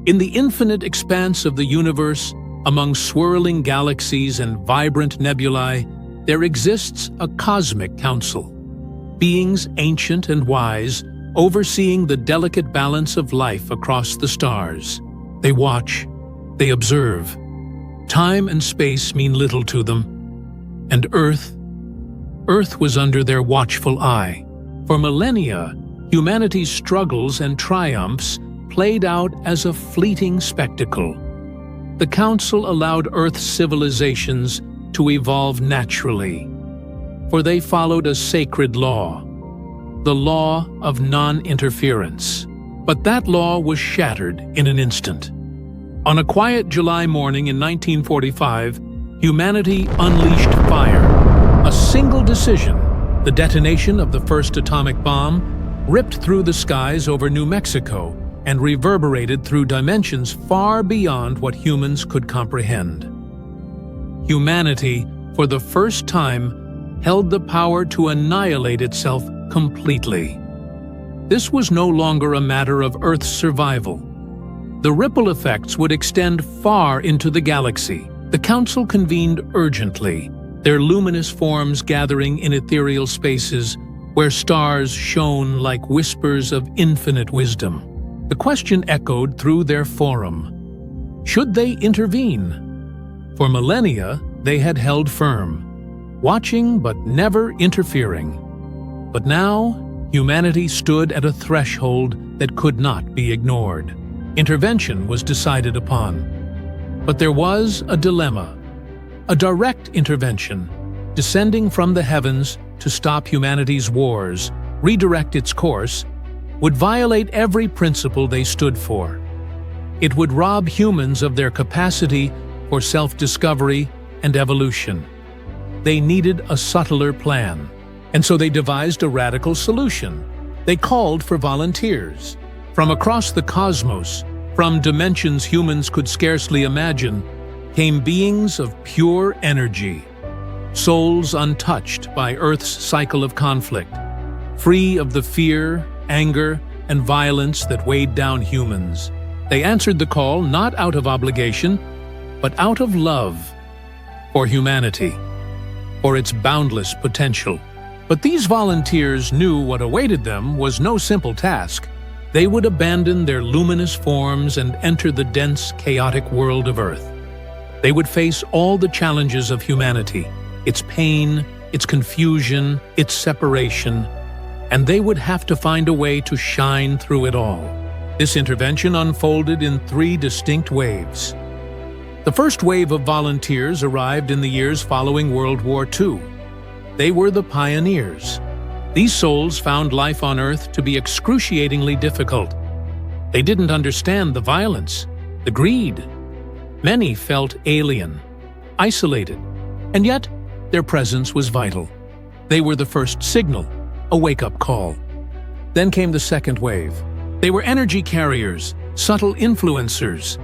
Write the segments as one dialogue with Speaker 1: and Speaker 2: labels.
Speaker 1: In the infinite expanse of the universe, among swirling galaxies and vibrant nebulae, there exists a cosmic council. Beings ancient and wise, overseeing the delicate balance of life across the stars. They watch, they observe. Time and space mean little to them. And Earth was under their watchful eye. For millennia, humanity's struggles and triumphs played out as a fleeting spectacle. The Council allowed Earth's civilizations to evolve naturally, for they followed a sacred law, the law of non-interference. But that law was shattered in an instant. On a quiet July morning in 1945, humanity unleashed fire. A single decision, the detonation of the first atomic bomb, ripped through the skies over New Mexico and reverberated through dimensions far beyond what humans could comprehend. Humanity, for the first time, held the power to annihilate itself completely. This was no longer a matter of Earth's survival. The ripple effects would extend far into the galaxy. The Council convened urgently, their luminous forms gathering in ethereal spaces where stars shone like whispers of infinite wisdom. The question echoed through their forum. Should they intervene? For millennia, they had held firm, watching but never interfering. But now, humanity stood at a threshold that could not be ignored. Intervention was decided upon. But there was a dilemma. A direct intervention, descending from the heavens to stop humanity's wars, redirect its course, would violate every principle they stood for. It would rob humans of their capacity for self-discovery and evolution. They needed a subtler plan, and so they devised a radical solution. They called for volunteers. From across the cosmos, from dimensions humans could scarcely imagine, came beings of pure energy, souls untouched by Earth's cycle of conflict, free of the fear, anger, and violence that weighed down humans. They answered the call not out of obligation, but out of love for humanity, for its boundless potential. But these volunteers knew what awaited them was no simple task. They would abandon their luminous forms and enter the dense, chaotic world of Earth. They would face all the challenges of humanity, its pain, its confusion, its separation, and they would have to find a way to shine through it all. This intervention unfolded in 3 distinct waves. The first wave of volunteers arrived in the years following World War II. They were the pioneers. These souls found life on Earth to be excruciatingly difficult. They didn't understand the violence, the greed. Many felt alien, isolated, and yet their presence was vital. They were the first signal, a wake-up call. Then came the second wave. They were energy carriers, subtle influencers.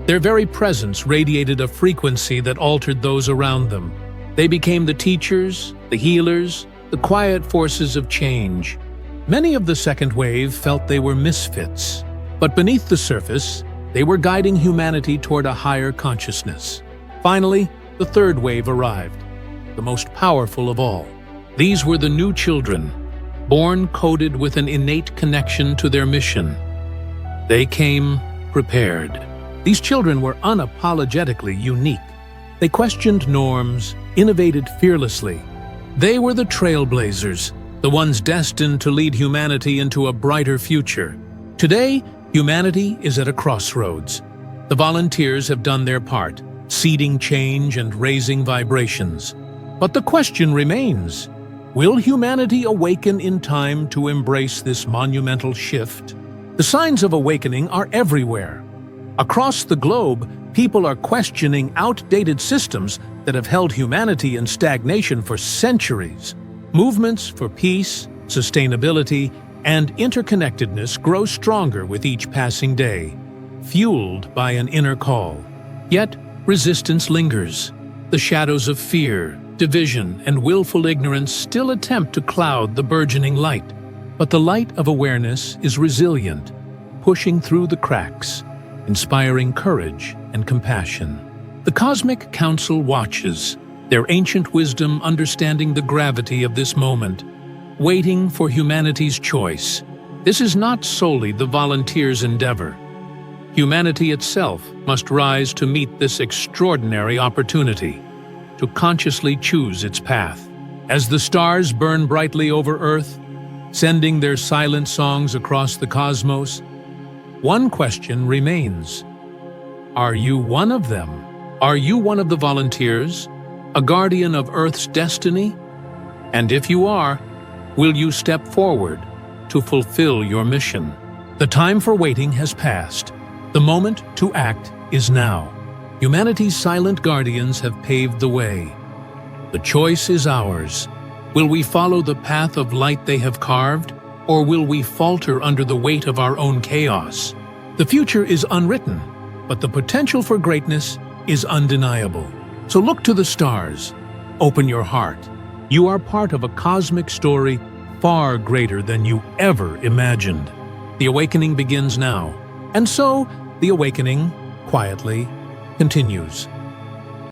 Speaker 1: Their very presence radiated a frequency that altered those around them. They became the teachers, the healers, the quiet forces of change. Many of the second wave felt they were misfits, but beneath the surface, they were guiding humanity toward a higher consciousness. Finally, the third wave arrived, the most powerful of all. These were the new children, born coded with an innate connection to their mission. They came prepared. These children were unapologetically unique. They questioned norms, innovated fearlessly. They were the trailblazers, the ones destined to lead humanity into a brighter future. Today, humanity is at a crossroads. The volunteers have done their part, seeding change and raising vibrations. But the question remains, will humanity awaken in time to embrace this monumental shift? The signs of awakening are everywhere. Across the globe, people are questioning outdated systems that have held humanity in stagnation for centuries. Movements for peace, sustainability, and interconnectedness grow stronger with each passing day, fueled by an inner call. Yet, resistance lingers. The shadows of fear, division, and willful ignorance still attempt to cloud the burgeoning light. But the light of awareness is resilient, pushing through the cracks. inspiring courage and compassion. The Cosmic Council watches, their ancient wisdom understanding the gravity of this moment, waiting for humanity's choice. This is not solely the volunteers' endeavor. Humanity itself must rise to meet this extraordinary opportunity, to consciously choose its path. As the stars burn brightly over Earth, sending their silent songs across the cosmos, one question remains. Are you one of them? Are you one of the volunteers, a guardian of Earth's destiny? And if you are, will you step forward to fulfill your mission? The time for waiting has passed. The moment to act is now. Humanity's silent guardians have paved the way. The choice is ours. Will we follow the path of light they have carved, or will we falter under the weight of our own chaos? The future is unwritten, but the potential for greatness is undeniable. So look to the stars. Open your heart. You are part of a cosmic story far greater than you ever imagined. The awakening begins now. And so, the awakening, quietly, continues.